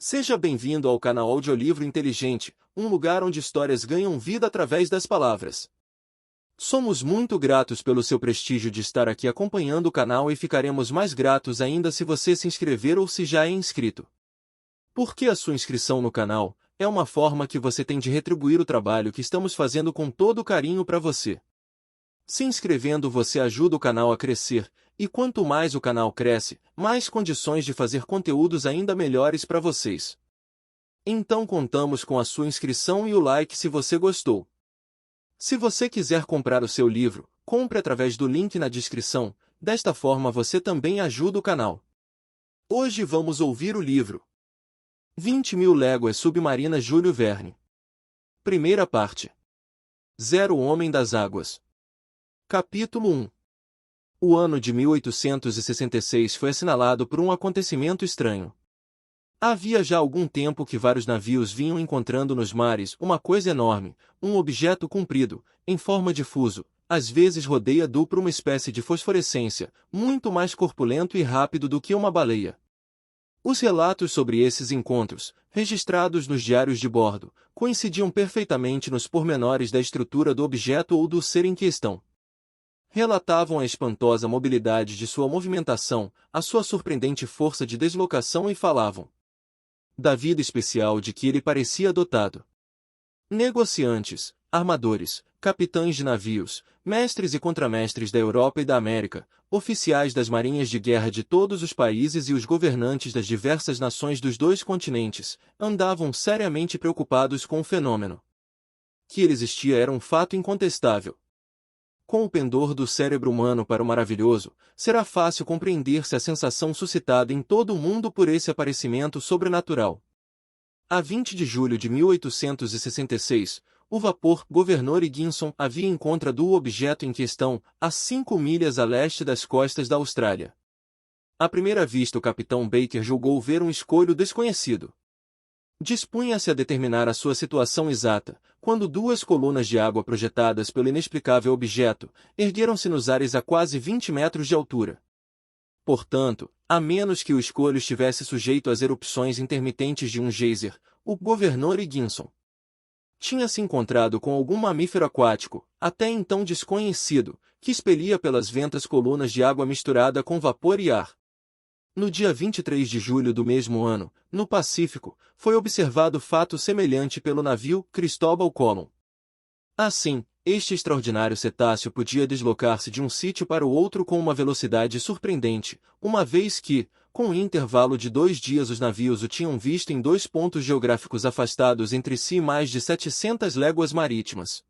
Seja bem-vindo ao canal Audiolivro Inteligente, um lugar onde histórias ganham vida através das palavras. Somos muito gratos pelo seu prestígio de estar aqui acompanhando o canal e ficaremos mais gratos ainda se você se inscrever ou se já é inscrito. Porque a sua inscrição no canal é uma forma que você tem de retribuir o trabalho que estamos fazendo com todo carinho para você. Se inscrevendo você ajuda o canal a crescer, e quanto mais o canal cresce, mais condições de fazer conteúdos ainda melhores para vocês. Então contamos com a sua inscrição e o like se você gostou. Se você quiser comprar o seu livro, compre através do link na descrição, desta forma você também ajuda o canal. Hoje vamos ouvir o livro 20.000 Léguas Submarinas Júlio Verne. Primeira parte. Zero Homem das Águas. Capítulo 1. O ano de 1866 foi assinalado por um acontecimento estranho. Havia já algum tempo que vários navios vinham encontrando nos mares uma coisa enorme, um objeto comprido, em forma de fuso, às vezes rodeado por uma espécie de fosforescência, muito mais corpulento e rápido do que uma baleia. Os relatos sobre esses encontros, registrados nos diários de bordo, coincidiam perfeitamente nos pormenores da estrutura do objeto ou do ser em questão. Relatavam a espantosa mobilidade de sua movimentação, a sua surpreendente força de deslocação e falavam da vida especial de que ele parecia dotado. Negociantes, armadores, capitães de navios, mestres e contramestres da Europa e da América, oficiais das marinhas de guerra de todos os países e os governantes das diversas nações dos dois continentes, andavam seriamente preocupados com o fenômeno. Que ele existia era um fato incontestável. Com o pendor do cérebro humano para o maravilhoso, será fácil compreender-se a sensação suscitada em todo o mundo por esse aparecimento sobrenatural. A 20 de julho de 1866, o vapor Governor Higginson havia encontrado o objeto em questão, a 5 milhas a leste das costas da Austrália. À primeira vista o capitão Baker julgou ver um escolho desconhecido. Dispunha-se a determinar a sua situação exata, quando duas colunas de água projetadas pelo inexplicável objeto, ergueram-se nos ares a quase 20 metros de altura. Portanto, a menos que o escolho estivesse sujeito às erupções intermitentes de um geyser, o Governor Higginson tinha se encontrado com algum mamífero aquático, até então desconhecido, que expelia pelas ventas colunas de água misturada com vapor e ar. No dia 23 de julho do mesmo ano, no Pacífico, foi observado fato semelhante pelo navio Cristóbal Colón. Assim, este extraordinário cetáceo podia deslocar-se de um sítio para o outro com uma velocidade surpreendente, uma vez que, com um intervalo de 2 dias os navios o tinham visto em 2 pontos geográficos afastados entre si mais de 700 léguas marítimas.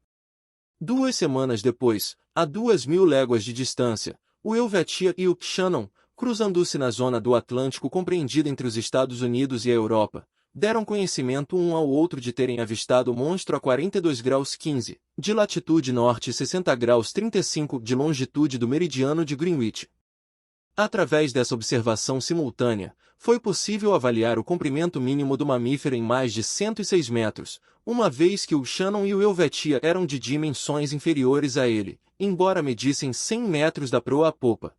2 semanas depois, a 2.000 léguas de distância, o Helvetia e o Shannon, cruzando-se na zona do Atlântico compreendida entre os Estados Unidos e a Europa, deram conhecimento um ao outro de terem avistado o monstro a 42 graus 15 de latitude norte e 60 graus 35 de longitude do meridiano de Greenwich. Através dessa observação simultânea, foi possível avaliar o comprimento mínimo do mamífero em mais de 106 metros, uma vez que o Shannon e o Helvetia eram de dimensões inferiores a ele, embora medissem 100 metros da proa à popa.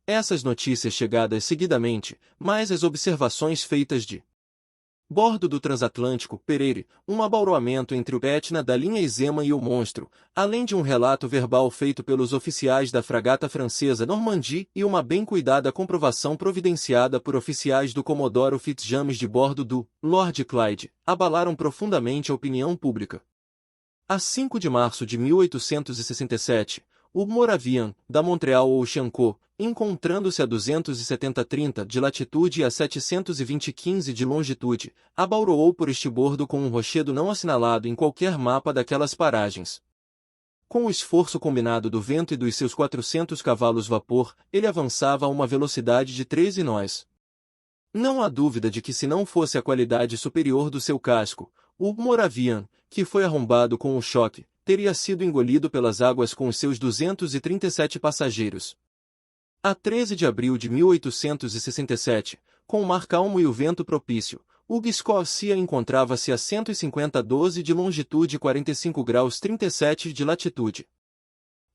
Essas notícias chegadas seguidamente, mais as observações feitas de bordo do transatlântico Pereire, um abauroamento entre o Etna da linha Izema e o monstro, além de um relato verbal feito pelos oficiais da fragata francesa Normandie e uma bem cuidada comprovação providenciada por oficiais do Comodoro Fitzjames de bordo do Lord Clyde, abalaram profundamente a opinião pública. A 5 de março de 1867, o Moravian, da Montreal Ocean Co., encontrando-se a 270,30 de latitude e a 720,15 de longitude, abauroou por estibordo com um rochedo não assinalado em qualquer mapa daquelas paragens. Com o esforço combinado do vento e dos seus 400 cavalos vapor, ele avançava a uma velocidade de 13 nós. Não há dúvida de que se não fosse a qualidade superior do seu casco, o Moravian, que foi arrombado com o choque, teria sido engolido pelas águas com os seus 237 passageiros. A 13 de abril de 1867, com o mar calmo e o vento propício, o Scotia encontrava-se a 150,12 de longitude e 45 graus 37 de latitude.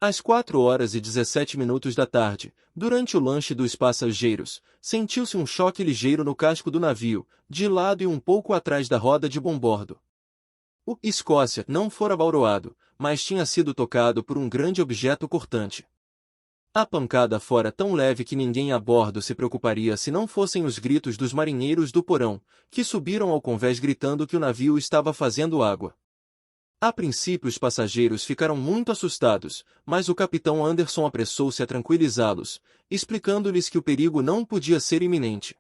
Às 4h17 da tarde, durante o lanche dos passageiros, sentiu-se um choque ligeiro no casco do navio, de lado e um pouco atrás da roda de bombordo. O Escócia não fora bauroado, mas tinha sido tocado por um grande objeto cortante. A pancada fora tão leve que ninguém a bordo se preocuparia se não fossem os gritos dos marinheiros do porão, que subiram ao convés gritando que o navio estava fazendo água. A princípio os passageiros ficaram muito assustados, mas o capitão Anderson apressou-se a tranquilizá-los, explicando-lhes que o perigo não podia ser iminente.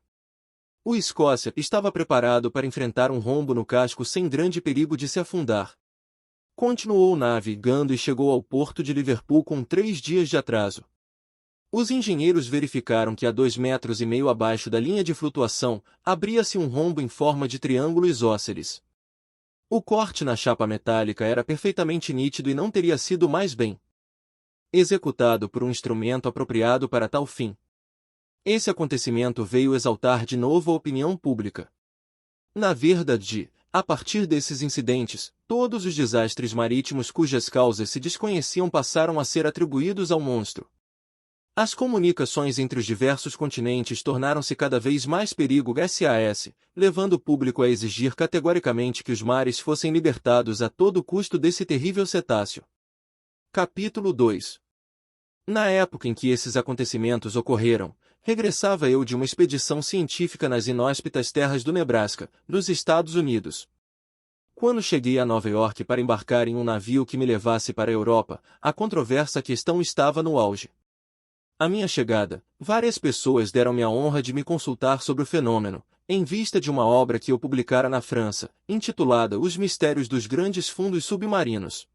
O Escócia estava preparado para enfrentar um rombo no casco sem grande perigo de se afundar. Continuou navegando e chegou ao porto de Liverpool com 3 dias de atraso. Os engenheiros verificaram que a 2,5 metros abaixo da linha de flutuação, abria-se um rombo em forma de triângulo isósceles. O corte na chapa metálica era perfeitamente nítido e não teria sido mais bem executado por um instrumento apropriado para tal fim. Esse acontecimento veio exaltar de novo a opinião pública. Na verdade, a partir desses incidentes, todos os desastres marítimos cujas causas se desconheciam passaram a ser atribuídos ao monstro. As comunicações entre os diversos continentes tornaram-se cada vez mais perigo SAS, levando o público a exigir categoricamente que os mares fossem libertados a todo custo desse terrível cetáceo. Capítulo 2. Na época em que esses acontecimentos ocorreram, regressava eu de uma expedição científica nas inóspitas terras do Nebraska, nos Estados Unidos. Quando cheguei a Nova York para embarcar em um navio que me levasse para a Europa, a controversa questão estava no auge. À minha chegada, várias pessoas deram-me a honra de me consultar sobre o fenômeno, em vista de uma obra que eu publicara na França, intitulada Os Mistérios dos Grandes Fundos Submarinos.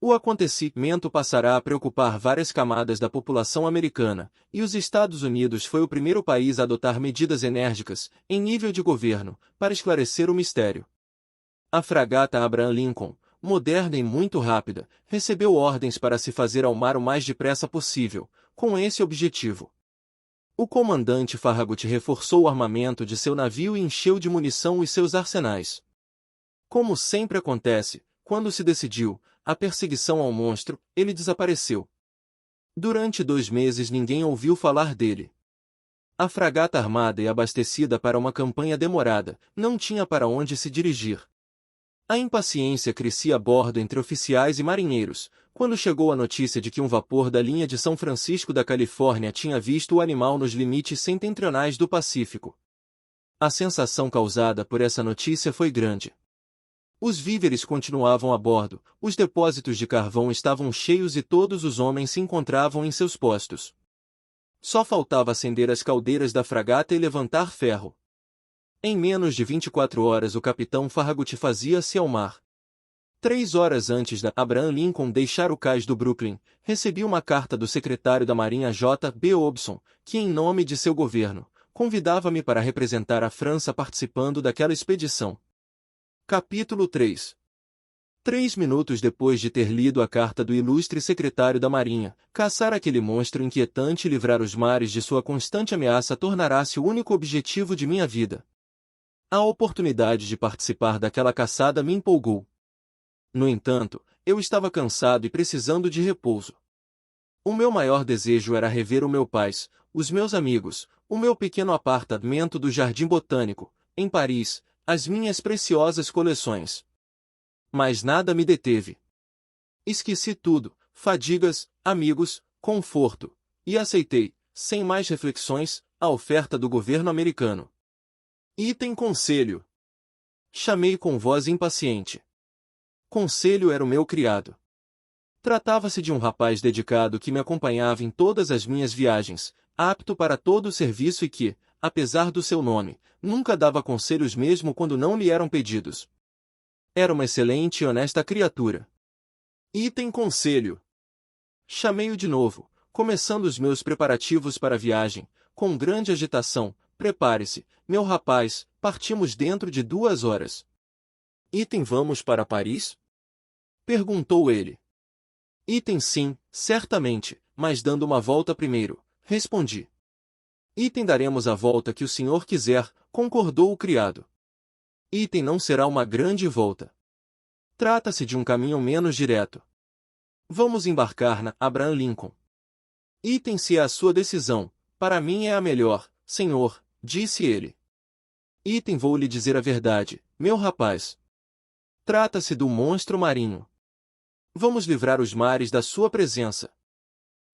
O acontecimento passará a preocupar várias camadas da população americana, e os Estados Unidos foi o primeiro país a adotar medidas enérgicas, em nível de governo, para esclarecer o mistério. A fragata Abraham Lincoln, moderna e muito rápida, recebeu ordens para se fazer ao mar o mais depressa possível, com esse objetivo. O comandante Farragut reforçou o armamento de seu navio e encheu de munição os seus arsenais. Como sempre acontece, quando se decidiu a perseguição ao monstro, ele desapareceu. Durante 2 meses ninguém ouviu falar dele. A fragata armada e abastecida para uma campanha demorada, não tinha para onde se dirigir. A impaciência crescia a bordo entre oficiais e marinheiros, quando chegou a notícia de que um vapor da linha de São Francisco da Califórnia tinha visto o animal nos limites setentrionais do Pacífico. A sensação causada por essa notícia foi grande. Os víveres continuavam a bordo, os depósitos de carvão estavam cheios e todos os homens se encontravam em seus postos. Só faltava acender as caldeiras da fragata e levantar ferro. Em menos de 24 horas o capitão Farragut fazia-se ao mar. 3 horas antes da Abraham Lincoln deixar o cais do Brooklyn, recebi uma carta do secretário da Marinha J. B. Hobson, que em nome de seu governo, convidava-me para representar a França participando daquela expedição. Capítulo 3. 3 minutos depois de ter lido a carta do ilustre secretário da Marinha, caçar aquele monstro inquietante e livrar os mares de sua constante ameaça tornará-se o único objetivo de minha vida. A oportunidade de participar daquela caçada me empolgou. No entanto, eu estava cansado e precisando de repouso. O meu maior desejo era rever o meu pais, os meus amigos, o meu pequeno apartamento do Jardim Botânico, em Paris, as minhas preciosas coleções. Mas nada me deteve. Esqueci tudo, fadigas, amigos, conforto, e aceitei, sem mais reflexões, a oferta do governo americano. Item Conselho. Chamei com voz impaciente. Conselho era o meu criado. Tratava-se de um rapaz dedicado que me acompanhava em todas as minhas viagens, apto para todo o serviço e que, apesar do seu nome, nunca dava conselhos mesmo quando não lhe eram pedidos. Era uma excelente e honesta criatura. Item Conselho. Chamei-o de novo, começando os meus preparativos para a viagem, com grande agitação. Prepare-se, meu rapaz, partimos dentro de 2 horas. Item Vamos para Paris? Perguntou ele. Item Sim, certamente, mas dando uma volta primeiro, respondi. Item Daremos a volta que o senhor quiser, concordou o criado. Item Não será uma grande volta. Trata-se de um caminho menos direto. Vamos embarcar na Abraham Lincoln. Item se é a sua decisão, para mim é a melhor, senhor, disse ele. Item vou lhe dizer a verdade, meu rapaz. Trata-se do monstro marinho. Vamos livrar os mares da sua presença.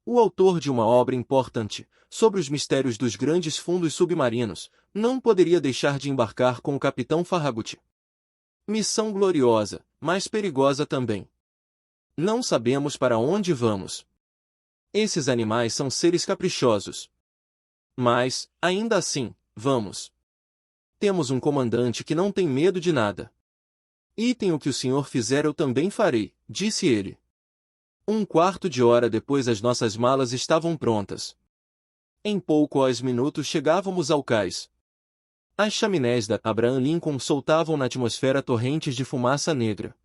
O autor de uma obra importante, sobre os mistérios dos grandes fundos submarinos, não poderia deixar de embarcar com o capitão Farragut. Missão gloriosa, mas perigosa também. Não sabemos para onde vamos. Esses animais são seres caprichosos. Mas, ainda assim, vamos. Temos um comandante que não tem medo de nada. Item o que o senhor fizer eu também farei, disse ele. Um quarto de hora depois as nossas malas estavam prontas. Em poucos minutos chegávamos ao cais. As chaminés da Abraham Lincoln soltavam na atmosfera torrentes de fumaça negra.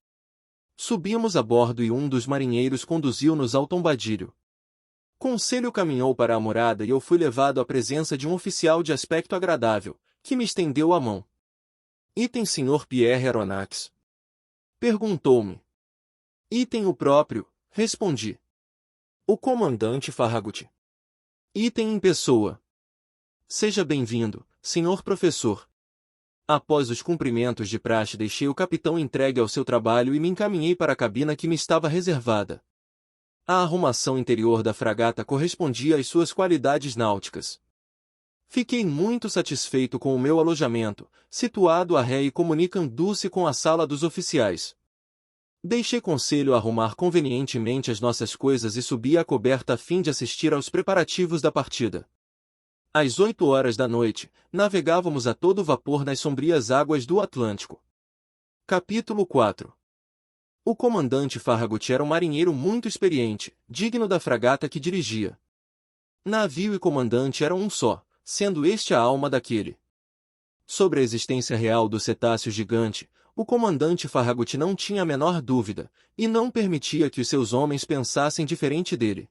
Subimos a bordo e um dos marinheiros conduziu-nos ao tombadilho. Conselho caminhou para a morada e eu fui levado à presença de um oficial de aspecto agradável, que me estendeu a mão. Item Sr. Pierre Aronnax? Perguntou-me. Item o próprio, respondi. O comandante Farragut. Item em pessoa. Seja bem-vindo, senhor professor. Após os cumprimentos de praxe deixei o capitão entregue ao seu trabalho e me encaminhei para a cabina que me estava reservada. A arrumação interior da fragata correspondia às suas qualidades náuticas. Fiquei muito satisfeito com o meu alojamento, situado à ré e comunicando-se com a sala dos oficiais. Deixei Conselho arrumar convenientemente as nossas coisas e subi à coberta a fim de assistir aos preparativos da partida. Às 8 horas da noite, navegávamos a todo vapor nas sombrias águas do Atlântico. Capítulo 4. O comandante Farragut era um marinheiro muito experiente, digno da fragata que dirigia. Navio e comandante eram um só, sendo este a alma daquele. Sobre a existência real do cetáceo gigante, o comandante Farragut não tinha a menor dúvida, e não permitia que os seus homens pensassem diferente dele.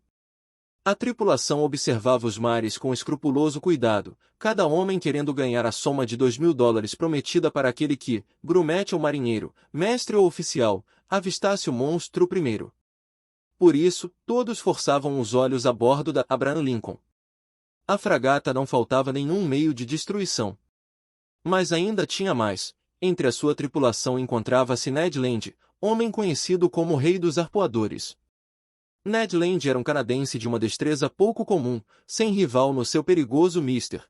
A tripulação observava os mares com escrupuloso cuidado, cada homem querendo ganhar a soma de $2.000 prometida para aquele que, grumete ou marinheiro, mestre ou oficial, avistasse o monstro primeiro. Por isso, todos forçavam os olhos a bordo da Abraham Lincoln. A fragata não faltava nenhum meio de destruição. Mas ainda tinha mais. Entre a sua tripulação encontrava-se Ned Land, homem conhecido como o Rei dos Arpoadores. Ned Land era um canadense de uma destreza pouco comum, sem rival no seu perigoso Mr.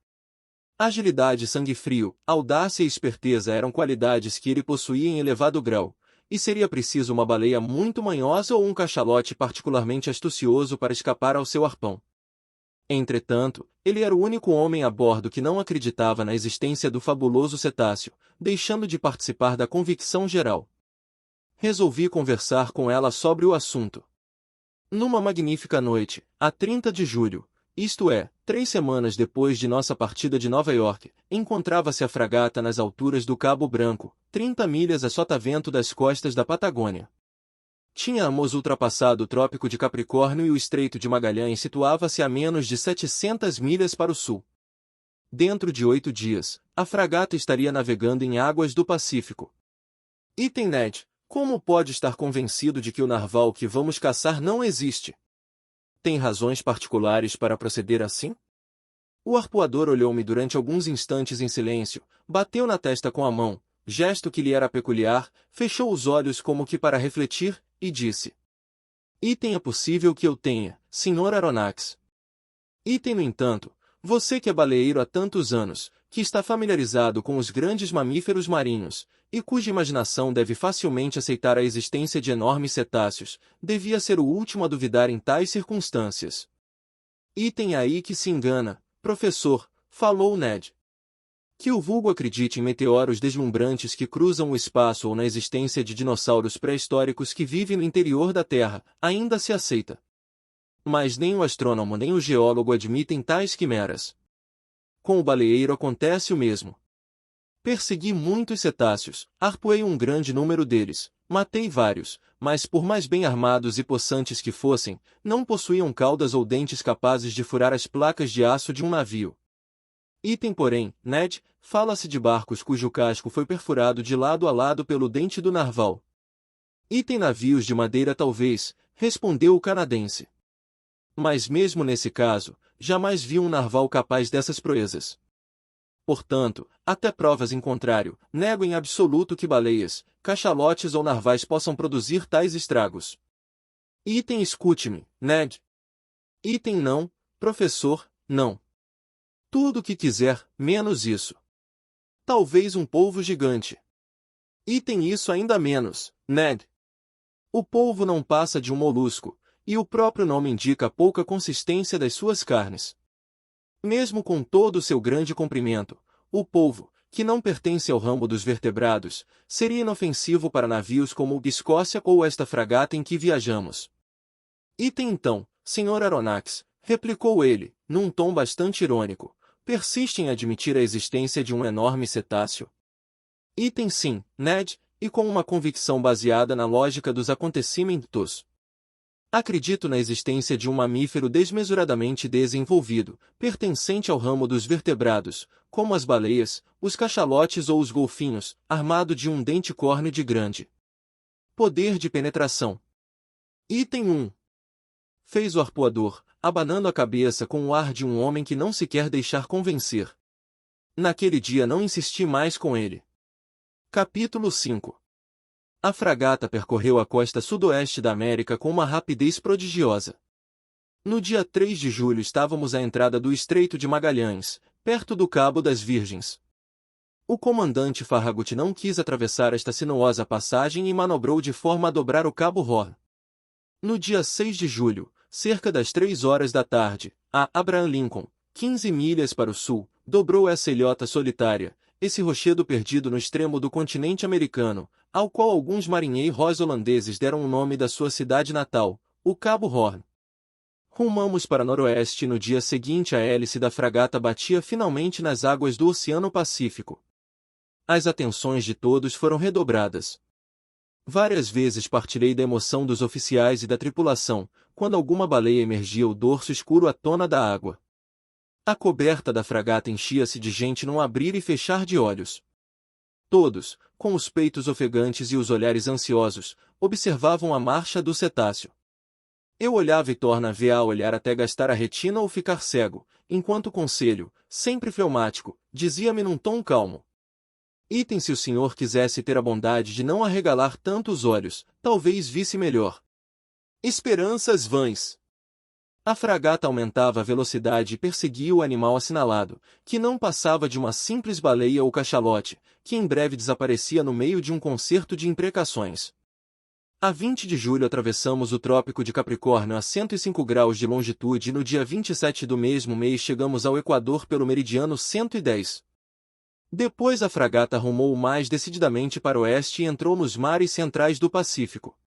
Agilidade e sangue frio, audácia e esperteza eram qualidades que ele possuía em elevado grau, e seria preciso uma baleia muito manhosa ou um cachalote particularmente astucioso para escapar ao seu arpão. Entretanto, ele era o único homem a bordo que não acreditava na existência do fabuloso cetáceo, deixando de participar da convicção geral. Resolvi conversar com ela sobre o assunto. Numa magnífica noite, a 30 de julho, isto é, 3 semanas depois de nossa partida de Nova York, encontrava-se a fragata nas alturas do Cabo Branco, 30 milhas a sotavento das costas da Patagônia. Tínhamos ultrapassado o Trópico de Capricórnio e o Estreito de Magalhães situava-se a menos de 700 milhas para o sul. Dentro de 8 dias, a fragata estaria navegando em águas do Pacífico. Item Ned, como pode estar convencido de que o narval que vamos caçar não existe? Tem razões particulares para proceder assim? O arpoador olhou-me durante alguns instantes em silêncio, bateu na testa com a mão, gesto que lhe era peculiar, fechou os olhos como que para refletir, e disse: Item é possível que eu tenha, Sr. Aronnax. Item, no entanto, você que é baleeiro há tantos anos, que está familiarizado com os grandes mamíferos marinhos, e cuja imaginação deve facilmente aceitar a existência de enormes cetáceos, devia ser o último a duvidar em tais circunstâncias. Item aí que se engana, professor, falou Ned. Que o vulgo acredite em meteoros deslumbrantes que cruzam o espaço ou na existência de dinossauros pré-históricos que vivem no interior da Terra, ainda se aceita. Mas nem o astrônomo nem o geólogo admitem tais quimeras. Com o baleeiro acontece o mesmo. Persegui muitos cetáceos, arpoei um grande número deles, matei vários, mas por mais bem armados e possantes que fossem, não possuíam caudas ou dentes capazes de furar as placas de aço de um navio. Item porém, Ned, fala-se de barcos cujo casco foi perfurado de lado a lado pelo dente do narval. Item navios de madeira talvez, respondeu o canadense. Mas mesmo nesse caso, jamais vi um narval capaz dessas proezas. Portanto, até provas em contrário, nego em absoluto que baleias, cachalotes ou narvais possam produzir tais estragos. Item escute-me, Ned. Item não, professor, não. Tudo o que quiser, menos isso. Talvez um polvo gigante. Item isso ainda menos, Ned. O polvo não passa de um molusco, e o próprio nome indica a pouca consistência das suas carnes. Mesmo com todo o seu grande comprimento, o polvo, que não pertence ao ramo dos vertebrados, seria inofensivo para navios como o Escócia ou esta fragata em que viajamos. Item então, Sr. Aronnax, replicou ele, num tom bastante irônico, persiste em admitir a existência de um enorme cetáceo? Item sim, Ned, e com uma convicção baseada na lógica dos acontecimentos. Acredito na existência de um mamífero desmesuradamente desenvolvido, pertencente ao ramo dos vertebrados, como as baleias, os cachalotes ou os golfinhos, armado de um dente córneo grande. Poder de penetração. Item 1. Fez o arpoador, abanando a cabeça com o ar de um homem que não se quer deixar convencer. Naquele dia não insisti mais com ele. Capítulo 5. A fragata percorreu a costa sudoeste da América com uma rapidez prodigiosa. No dia 3 de julho estávamos à entrada do Estreito de Magalhães, perto do Cabo das Virgens. O comandante Farragut não quis atravessar esta sinuosa passagem e manobrou de forma a dobrar o Cabo Horn. No dia 6 de julho, cerca das 3 horas da tarde, a Abraham Lincoln, 15 milhas para o sul, dobrou essa ilhota solitária, esse rochedo perdido no extremo do continente americano, ao qual alguns marinheiros holandeses deram o nome da sua cidade natal, o Cabo Horn. Rumamos para noroeste e no dia seguinte a hélice da fragata batia finalmente nas águas do Oceano Pacífico. As atenções de todos foram redobradas. Várias vezes partilhei da emoção dos oficiais e da tripulação, quando alguma baleia emergia o dorso escuro à tona da água. A coberta da fragata enchia-se de gente num abrir e fechar de olhos. Todos, com os peitos ofegantes e os olhares ansiosos, observavam a marcha do cetáceo. Eu olhava e tornava a olhar até gastar a retina ou ficar cego, enquanto o conselho, sempre fleumático, dizia-me num tom calmo. Item se o senhor quisesse ter a bondade de não arregalar tanto os olhos, talvez visse melhor. Esperanças vãs. A fragata aumentava a velocidade e perseguia o animal assinalado, que não passava de uma simples baleia ou cachalote, que em breve desaparecia no meio de um concerto de imprecações. A 20 de julho atravessamos o Trópico de Capricórnio a 105 graus de longitude e no dia 27 do mesmo mês chegamos ao Equador pelo meridiano 110. Depois a fragata rumou mais decididamente para o oeste e entrou nos mares centrais do Pacífico.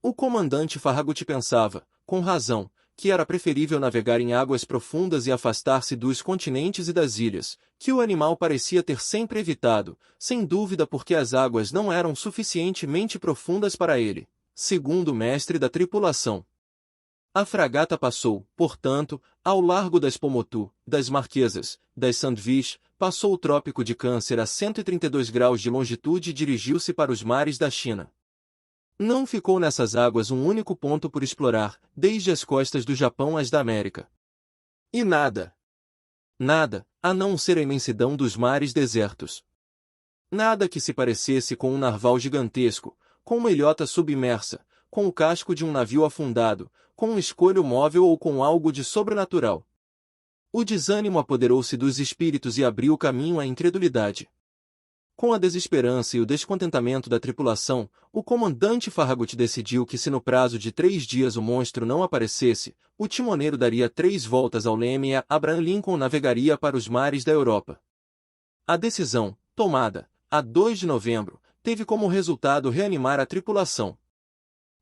O comandante Farragut pensava, com razão, que era preferível navegar em águas profundas e afastar-se dos continentes e das ilhas, que o animal parecia ter sempre evitado, sem dúvida porque as águas não eram suficientemente profundas para ele, segundo o mestre da tripulação. A fragata passou, portanto, ao largo das Pomotu, das Marquesas, das Sandwich, passou o Trópico de Câncer a 132 graus de longitude e dirigiu-se para os mares da China. Não ficou nessas águas um único ponto por explorar, desde as costas do Japão às da América. E nada. Nada, a não ser a imensidão dos mares desertos. Nada que se parecesse com um narval gigantesco, com uma ilhota submersa, com o casco de um navio afundado, com um escolho móvel ou com algo de sobrenatural. O desânimo apoderou-se dos espíritos e abriu caminho à incredulidade. Com a desesperança e o descontentamento da tripulação, o comandante Farragut decidiu que se no prazo de 3 dias o monstro não aparecesse, o timoneiro daria 3 voltas ao leme e Abraham Lincoln navegaria para os mares da Europa. A decisão, tomada, a 2 de novembro, teve como resultado reanimar a tripulação.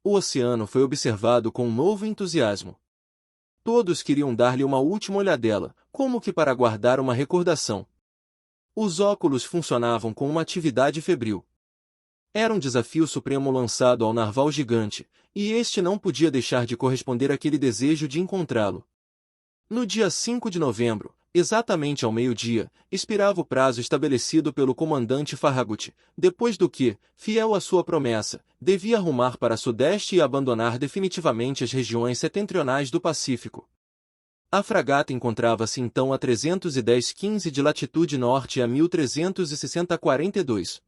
O oceano foi observado com um novo entusiasmo. Todos queriam dar-lhe uma última olhadela, como que para guardar uma recordação. Os óculos funcionavam com uma atividade febril. Era um desafio supremo lançado ao narval gigante, e este não podia deixar de corresponder àquele desejo de encontrá-lo. No dia 5 de novembro, Exatamente ao meio-dia, expirava o prazo estabelecido pelo comandante Farragut, depois do que, fiel à sua promessa, devia rumar para sudeste e abandonar definitivamente as regiões setentrionais do Pacífico. A fragata encontrava-se então a 310,15 de latitude norte e a 1360,42.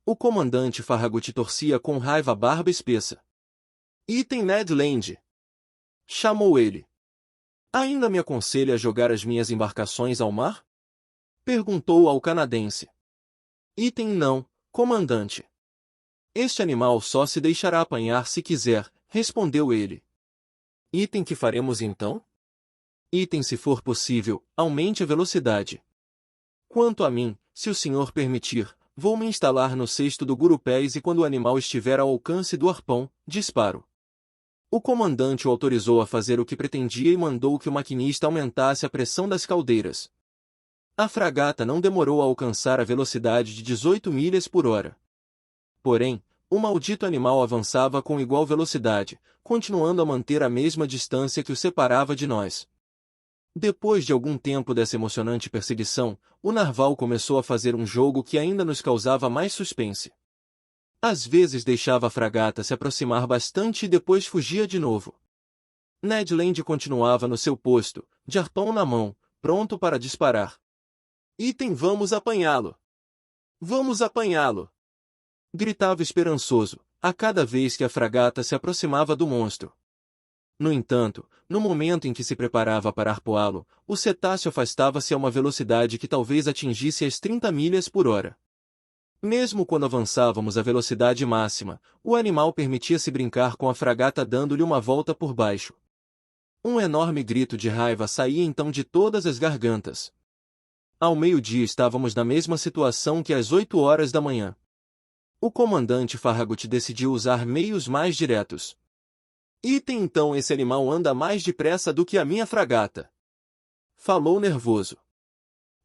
O comandante Farragut torcia com raiva a barba espessa. "Item Ned Land!" chamou ele. "Ainda me aconselha a jogar as minhas embarcações ao mar?" perguntou ao canadense. "Item não, comandante. Este animal só se deixará apanhar se quiser", respondeu ele. "Item que faremos então?" "Item se for possível, aumente a velocidade. Quanto a mim, se o senhor permitir, vou me instalar no cesto do gurupés e quando o animal estiver ao alcance do arpão, disparo." O comandante o autorizou a fazer o que pretendia e mandou que o maquinista aumentasse a pressão das caldeiras. A fragata não demorou a alcançar a velocidade de 18 milhas por hora. Porém, o maldito animal avançava com igual velocidade, continuando a manter a mesma distância que o separava de nós. Depois de algum tempo dessa emocionante perseguição, o narval começou a fazer um jogo que ainda nos causava mais suspense. Às vezes deixava a fragata se aproximar bastante e depois fugia de novo. Ned Land continuava no seu posto, de arpão na mão, pronto para disparar. "Item vamos apanhá-lo! Vamos apanhá-lo!" gritava esperançoso, a cada vez que a fragata se aproximava do monstro. No entanto, no momento em que se preparava para arpoá-lo, o cetáceo afastava-se a uma velocidade que talvez atingisse as 30 milhas por hora. Mesmo quando avançávamos à velocidade máxima, o animal permitia-se brincar com a fragata dando-lhe uma volta por baixo. Um enorme grito de raiva saía então de todas as gargantas. Ao meio-dia estávamos na mesma situação que às 8 horas da manhã. O comandante Farragut decidiu usar meios mais diretos. "Item então esse animal anda mais depressa do que a minha fragata", falou nervoso.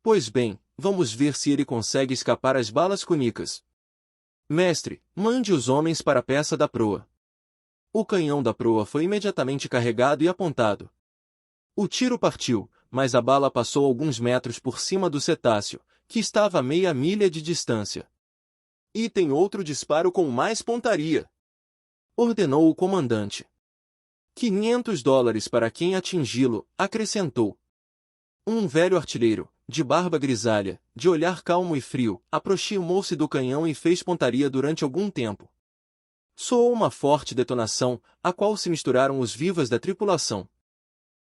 "Pois bem, vamos ver se ele consegue escapar às balas cunicas. Mestre, mande os homens para a peça da proa." O canhão da proa foi imediatamente carregado e apontado. O tiro partiu, mas a bala passou alguns metros por cima do cetáceo, que estava a meia milha de distância. "Item outro disparo com mais pontaria", ordenou o comandante. $500 para quem atingi-lo", acrescentou. Um velho artilheiro, de barba grisalha, de olhar calmo e frio, aproximou-se do canhão e fez pontaria durante algum tempo. Soou uma forte detonação, a qual se misturaram os vivas da tripulação.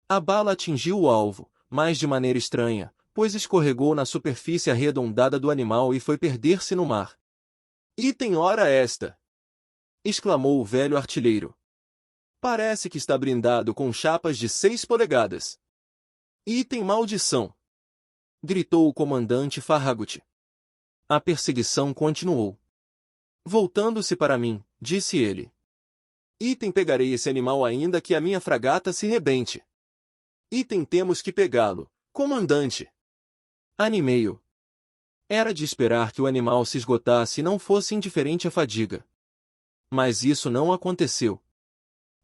A bala atingiu o alvo, mas de maneira estranha, pois escorregou na superfície arredondada do animal e foi perder-se no mar. "Item ora esta!" exclamou o velho artilheiro. "Parece que está blindado com chapas de 6 polegadas. "Item maldição!" gritou o comandante Farragut. A perseguição continuou. Voltando-se para mim, disse ele. "Item pegarei esse animal ainda que a minha fragata se rebente." "Item temos que pegá-lo, comandante." Animei-o. Era de esperar que o animal se esgotasse e não fosse indiferente à fadiga. Mas isso não aconteceu.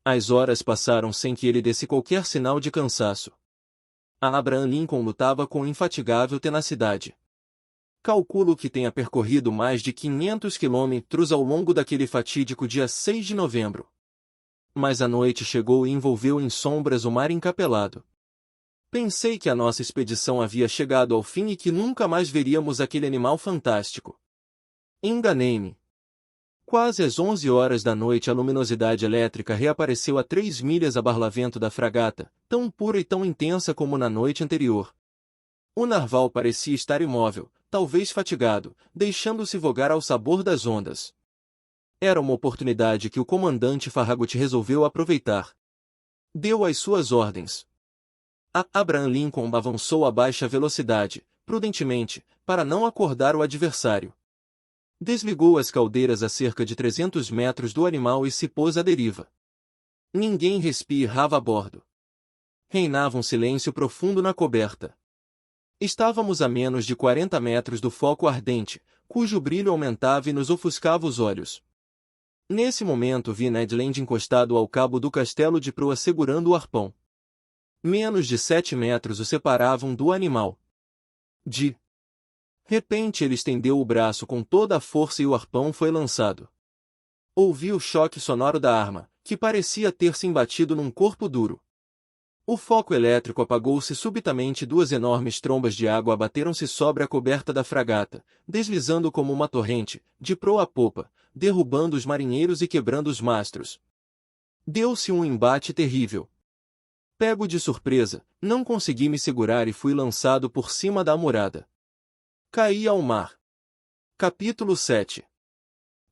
As horas passaram sem que ele desse qualquer sinal de cansaço. A Abraham Lincoln lutava com infatigável tenacidade. Calculo que tenha percorrido mais de 500 quilômetros ao longo daquele fatídico dia 6 de novembro. Mas a noite chegou e envolveu em sombras o mar encapelado. Pensei que a nossa expedição havia chegado ao fim e que nunca mais veríamos aquele animal fantástico. Enganei-me. Quase às 11 horas da noite a luminosidade elétrica reapareceu a 3 milhas a barlavento da fragata, tão pura e tão intensa como na noite anterior. O narval parecia estar imóvel, talvez fatigado, deixando-se vogar ao sabor das ondas. Era uma oportunidade que o comandante Farragut resolveu aproveitar. Deu as suas ordens. A Abraham Lincoln avançou a baixa velocidade, prudentemente, para não acordar o adversário. Desligou as caldeiras a cerca de 300 metros do animal e se pôs à deriva. Ninguém respirava a bordo. Reinava um silêncio profundo na coberta. Estávamos a menos de 40 metros do foco ardente, cujo brilho aumentava e nos ofuscava os olhos. Nesse momento vi Ned Land encostado ao cabo do castelo de proa segurando o arpão. Menos de 7 metros o separavam do animal. De repente ele estendeu o braço com toda a força e o arpão foi lançado. Ouvi o choque sonoro da arma, que parecia ter se embatido num corpo duro. O foco elétrico apagou-se subitamente e 2 enormes trombas de água abateram-se sobre a coberta da fragata, deslizando como uma torrente, de proa a popa, derrubando os marinheiros e quebrando os mastros. Deu-se um embate terrível. Pego de surpresa, não consegui me segurar e fui lançado por cima da amurada. Caí ao mar. Capítulo 7.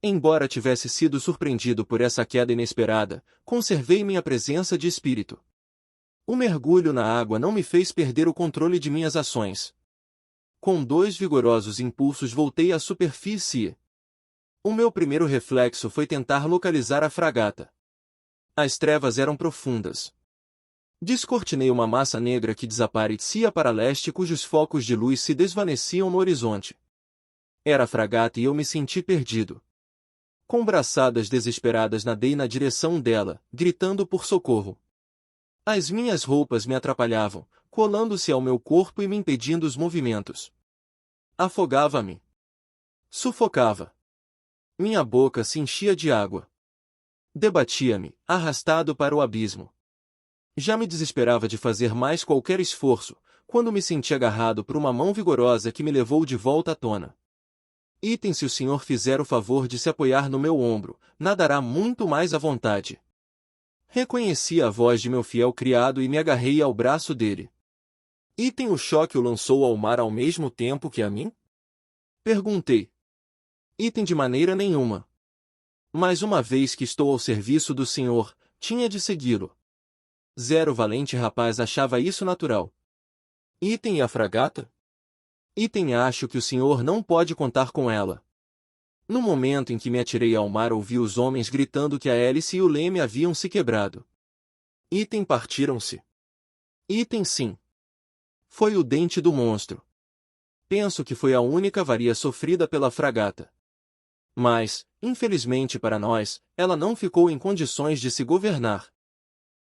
Embora tivesse sido surpreendido por essa queda inesperada, conservei minha presença de espírito. O mergulho na água não me fez perder o controle de minhas ações. Com 2 vigorosos impulsos voltei à superfície. O meu primeiro reflexo foi tentar localizar a fragata. As trevas eram profundas. Descortinei uma massa negra que desaparecia para leste cujos focos de luz se desvaneciam no horizonte. Era a fragata e eu me senti perdido. Com braçadas desesperadas nadei na direção dela, gritando por socorro. As minhas roupas me atrapalhavam, colando-se ao meu corpo e me impedindo os movimentos. Afogava-me. Sufocava. Minha boca se enchia de água. Debatia-me, arrastado para o abismo. Já me desesperava de fazer mais qualquer esforço, quando me senti agarrado por uma mão vigorosa que me levou de volta à tona. Se o senhor fizer o favor de se apoiar no meu ombro, nadará muito mais à vontade. Reconheci a voz de meu fiel criado e me agarrei ao braço dele. O choque o lançou ao mar ao mesmo tempo que a mim? Perguntei. De maneira nenhuma. Mas uma vez que estou ao serviço do senhor, tinha de segui-lo. Zero valente rapaz achava isso natural. E a fragata? Acho que o senhor não pode contar com ela. No momento em que me atirei ao mar ouvi os homens gritando que a hélice e o leme haviam se quebrado. Partiram-se. Sim. Foi o dente do monstro. Penso que foi a única avaria sofrida pela fragata. Mas, infelizmente para nós, ela não ficou em condições de se governar.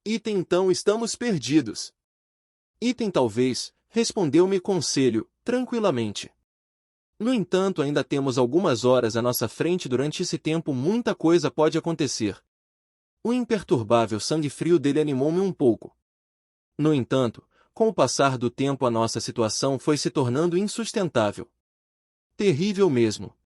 Então estamos perdidos. Talvez, respondeu-me Conselho, tranquilamente. No entanto ainda temos algumas horas à nossa frente. Durante esse tempo muita coisa pode acontecer. O imperturbável sangue frio dele animou-me um pouco. No entanto, com o passar do tempo a nossa situação foi se tornando insustentável. Terrível mesmo.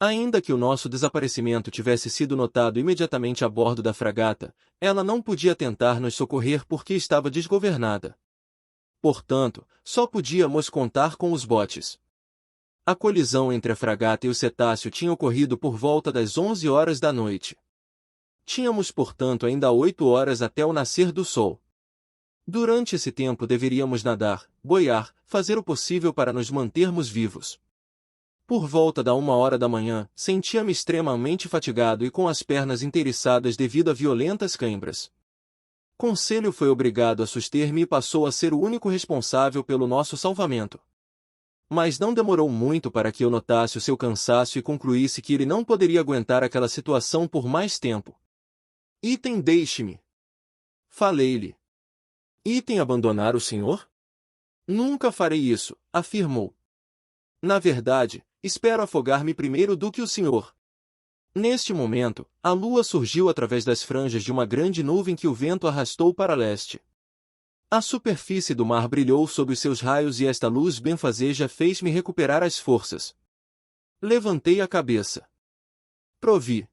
Ainda que o nosso desaparecimento tivesse sido notado imediatamente a bordo da fragata, ela não podia tentar nos socorrer porque estava desgovernada. Portanto, só podíamos contar com os botes. A colisão entre a fragata e o cetáceo tinha ocorrido por volta das 11 horas da noite. Tínhamos, portanto, ainda 8 horas até o nascer do sol. Durante esse tempo deveríamos nadar, boiar, fazer o possível para nos mantermos vivos. Por volta da 1 hora da manhã, sentia-me extremamente fatigado e com as pernas inteiriçadas devido a violentas cãibras. Conselho foi obrigado a suster-me e passou a ser o único responsável pelo nosso salvamento. Mas não demorou muito para que eu notasse o seu cansaço e concluísse que ele não poderia aguentar aquela situação por mais tempo. Deixe-me. Falei-lhe. Abandonar o senhor? Nunca farei isso, afirmou. Na verdade, espero afogar-me primeiro do que o senhor. Neste momento, a lua surgiu através das franjas de uma grande nuvem que o vento arrastou para leste. A superfície do mar brilhou sob os seus raios e esta luz benfazeja fez-me recuperar as forças. Levantei a cabeça. Provi.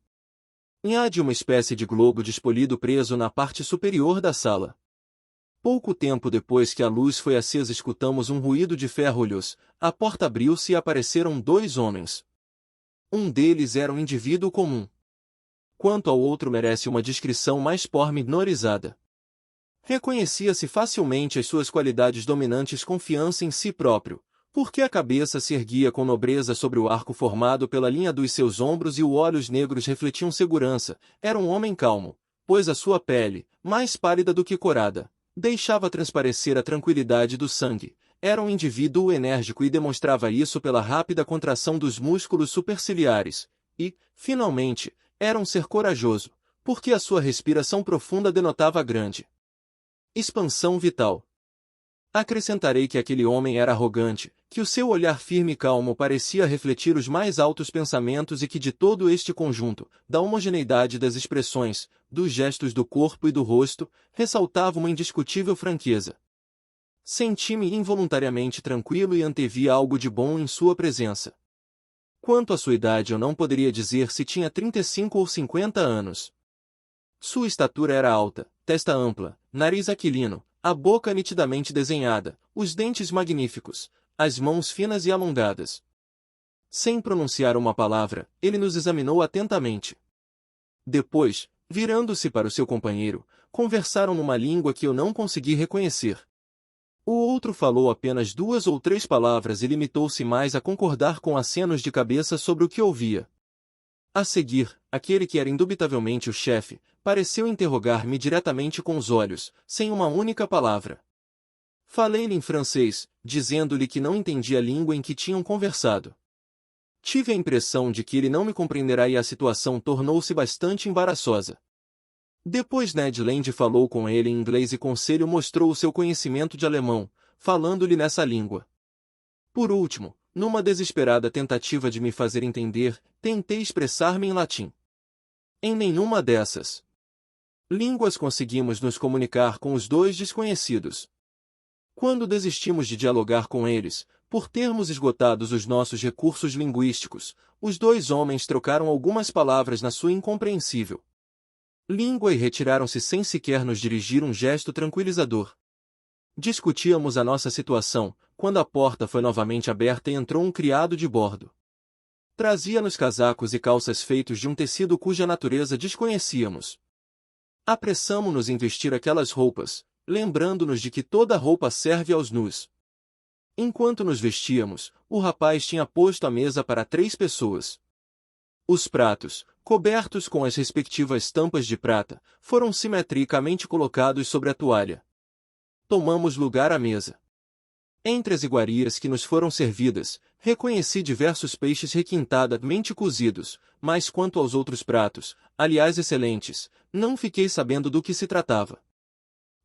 Há de uma espécie de globo despolido preso na parte superior da sala. Pouco tempo depois que a luz foi acesa escutamos um ruído de ferrolhos, a porta abriu-se e apareceram 2 homens. Um deles era um indivíduo comum. Quanto ao outro merece uma descrição mais pormenorizada. Reconhecia-se facilmente as suas qualidades dominantes: confiança em si próprio, porque a cabeça se erguia com nobreza sobre o arco formado pela linha dos seus ombros e os olhos negros refletiam segurança. Era um homem calmo, pois a sua pele, mais pálida do que corada, deixava transparecer a tranquilidade do sangue. Era um indivíduo enérgico e demonstrava isso pela rápida contração dos músculos superciliares. E, finalmente, era um ser corajoso, porque a sua respiração profunda denotava grande Expansão vital. Acrescentarei que aquele homem era arrogante, que o seu olhar firme e calmo parecia refletir os mais altos pensamentos e que de todo este conjunto, da homogeneidade das expressões, dos gestos do corpo e do rosto, ressaltava uma indiscutível franqueza. Senti-me involuntariamente tranquilo e antevi algo de bom em sua presença. Quanto à sua idade eu não poderia dizer se tinha 35 ou 50 anos. Sua estatura era alta, testa ampla, nariz aquilino, a boca nitidamente desenhada, os dentes magníficos, as mãos finas e alongadas. Sem pronunciar uma palavra, ele nos examinou atentamente. Depois, virando-se para o seu companheiro, conversaram numa língua que eu não consegui reconhecer. O outro falou apenas 2 ou 3 palavras e limitou-se mais a concordar com acenos de cabeça sobre o que ouvia. A seguir, aquele que era indubitavelmente o chefe, pareceu interrogar-me diretamente com os olhos, sem uma única palavra. Falei-lhe em francês, dizendo-lhe que não entendia a língua em que tinham conversado. Tive a impressão de que ele não me compreenderá e a situação tornou-se bastante embaraçosa. Depois Ned Land falou com ele em inglês e Conselho mostrou o seu conhecimento de alemão, falando-lhe nessa língua. Por último, numa desesperada tentativa de me fazer entender, tentei expressar-me em latim. Em nenhuma dessas línguas conseguimos nos comunicar com os dois desconhecidos. Quando desistimos de dialogar com eles, por termos esgotados os nossos recursos linguísticos, os dois homens trocaram algumas palavras na sua incompreensível língua e retiraram-se sem sequer nos dirigir um gesto tranquilizador. Discutíamos a nossa situação, quando a porta foi novamente aberta e entrou um criado de bordo. Trazia-nos casacos e calças feitos de um tecido cuja natureza desconhecíamos. Apressamo-nos em vestir aquelas roupas, lembrando-nos de que toda roupa serve aos nus. Enquanto nos vestíamos, o rapaz tinha posto a mesa para 3 pessoas. Os pratos, cobertos com as respectivas tampas de prata, foram simetricamente colocados sobre a toalha. Tomamos lugar à mesa. Entre as iguarias que nos foram servidas, reconheci diversos peixes requintadamente cozidos, mas quanto aos outros pratos, aliás excelentes, não fiquei sabendo do que se tratava.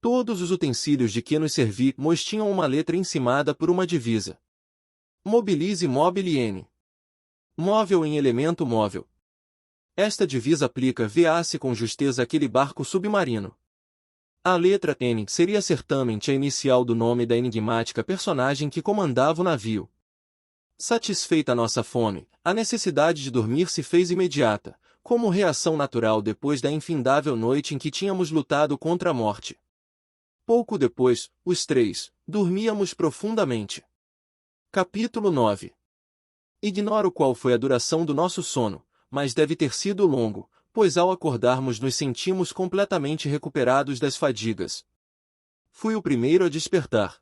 Todos os utensílios de que nos servimos tinham uma letra encimada por uma divisa. Mobilize mobile N. Móvel em elemento móvel. Esta divisa aplica-se com justeza àquele barco submarino. A letra N seria certamente a inicial do nome da enigmática personagem que comandava o navio. Satisfeita nossa fome, a necessidade de dormir se fez imediata, como reação natural depois da infindável noite em que tínhamos lutado contra a morte. Pouco depois, os 3, dormíamos profundamente. Capítulo 9. Ignoro qual foi a duração do nosso sono, mas deve ter sido longo, pois ao acordarmos nos sentimos completamente recuperados das fadigas. Fui o primeiro a despertar.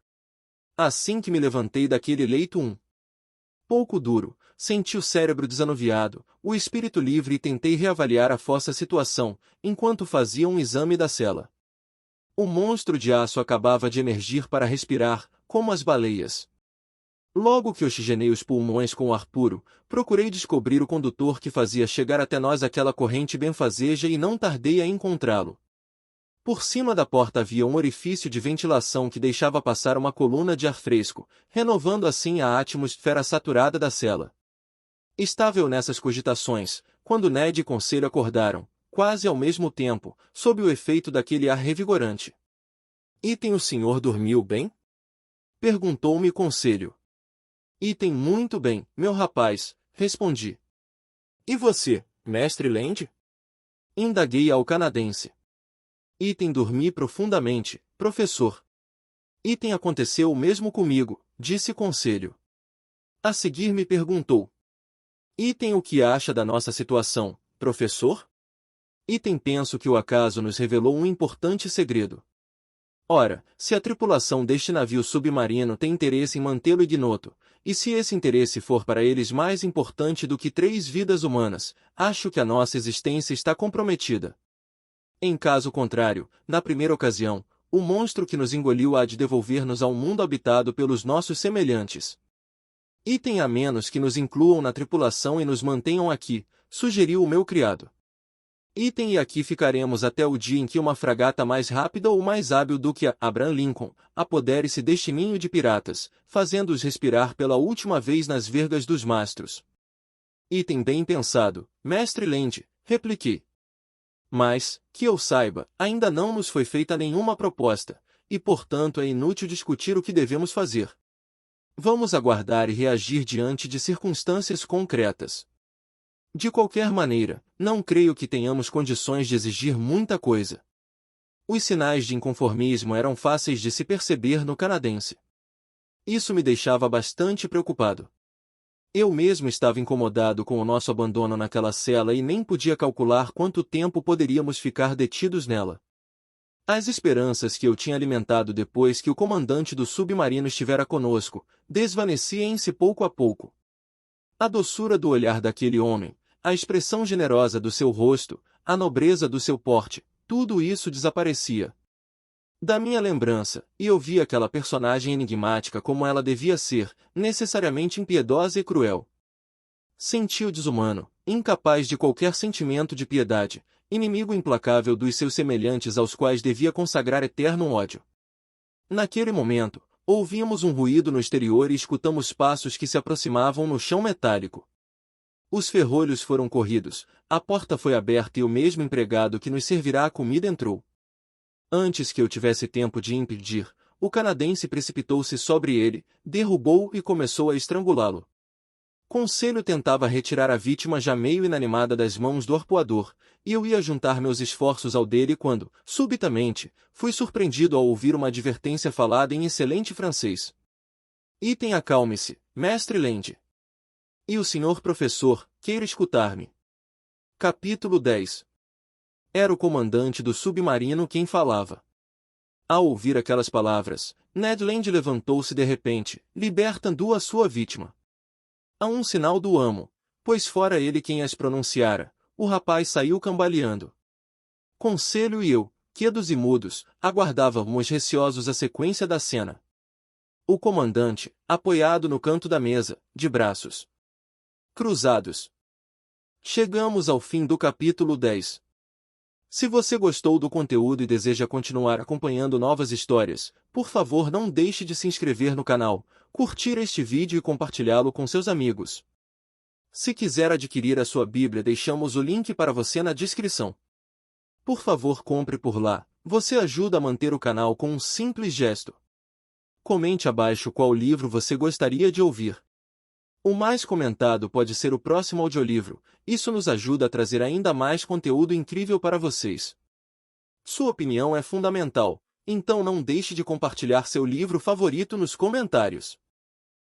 Assim que me levantei daquele leito pouco duro, senti o cérebro desanuviado, o espírito livre e tentei reavaliar a vossa situação, enquanto fazia um exame da cela. O monstro de aço acabava de emergir para respirar, como as baleias. Logo que oxigenei os pulmões com o ar puro, procurei descobrir o condutor que fazia chegar até nós aquela corrente benfazeja e não tardei a encontrá-lo. Por cima da porta havia um orifício de ventilação que deixava passar uma coluna de ar fresco, renovando assim a atmosfera saturada da cela. Estava eu nessas cogitações, quando Ned e Conselho acordaram, quase ao mesmo tempo, sob o efeito daquele ar revigorante. O senhor dormiu bem? Perguntou-me Conselho. Muito bem, meu rapaz, respondi. E você, mestre Land? Indaguei ao canadense. Dormi profundamente, professor. Aconteceu o mesmo comigo, disse Conselho. A seguir me perguntou. O que acha da nossa situação, professor? Penso que o acaso nos revelou um importante segredo. Ora, se a tripulação deste navio submarino tem interesse em mantê-lo ignoto, e se esse interesse for para eles mais importante do que 3 vidas humanas, acho que a nossa existência está comprometida. Em caso contrário, na primeira ocasião, o monstro que nos engoliu há de devolver-nos ao mundo habitado pelos nossos semelhantes. A menos que nos incluam na tripulação e nos mantenham aqui, sugeriu o meu criado. E aqui ficaremos até o dia em que uma fragata mais rápida ou mais hábil do que a Abraham Lincoln apodere-se deste ninho de piratas, fazendo-os respirar pela última vez nas vergas dos mastros. Item bem pensado, mestre Land, repliquei. Mas, que eu saiba, ainda não nos foi feita nenhuma proposta, e portanto é inútil discutir o que devemos fazer. Vamos aguardar e reagir diante de circunstâncias concretas. De qualquer maneira, não creio que tenhamos condições de exigir muita coisa. Os sinais de inconformismo eram fáceis de se perceber no canadense. Isso me deixava bastante preocupado. Eu mesmo estava incomodado com o nosso abandono naquela cela e nem podia calcular quanto tempo poderíamos ficar detidos nela. As esperanças que eu tinha alimentado depois que o comandante do submarino estivera conosco, desvaneciam-se pouco a pouco. A doçura do olhar daquele homem, a expressão generosa do seu rosto, a nobreza do seu porte, tudo isso desaparecia da minha lembrança, e eu vi aquela personagem enigmática como ela devia ser, necessariamente impiedosa e cruel. Senti-o desumano, incapaz de qualquer sentimento de piedade, inimigo implacável dos seus semelhantes aos quais devia consagrar eterno ódio. Naquele momento, ouvimos um ruído no exterior e escutamos passos que se aproximavam no chão metálico. Os ferrolhos foram corridos, a porta foi aberta e o mesmo empregado que nos servirá a comida entrou. Antes que eu tivesse tempo de impedir, o canadense precipitou-se sobre ele, derrubou-o e começou a estrangulá-lo. Conselho tentava retirar a vítima já meio inanimada das mãos do arpoador, e eu ia juntar meus esforços ao dele quando, subitamente, fui surpreendido ao ouvir uma advertência falada em excelente francês. Item acalme-se, mestre Land. E o senhor professor, queira escutar-me. Capítulo 10. Era o comandante do submarino quem falava. Ao ouvir aquelas palavras, Ned Land levantou-se de repente, libertando a sua vítima. A um sinal do amo, pois fora ele quem as pronunciara, o rapaz saiu cambaleando. Conselho e eu, quedos e mudos, aguardávamos receosos a sequência da cena. O comandante, apoiado no canto da mesa, de braços cruzados. Chegamos ao fim do capítulo 10. Se você gostou do conteúdo e deseja continuar acompanhando novas histórias, por favor não deixe de se inscrever no canal, curtir este vídeo e compartilhá-lo com seus amigos. Se quiser adquirir a sua Bíblia, deixamos o link para você na descrição. Por favor, compre por lá, você ajuda a manter o canal com um simples gesto. Comente abaixo qual livro você gostaria de ouvir. O mais comentado pode ser o próximo audiolivro, isso nos ajuda a trazer ainda mais conteúdo incrível para vocês. Sua opinião é fundamental, então não deixe de compartilhar seu livro favorito nos comentários.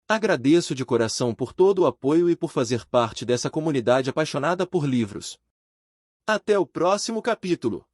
Agradeço de coração por todo o apoio e por fazer parte dessa comunidade apaixonada por livros. Até o próximo capítulo!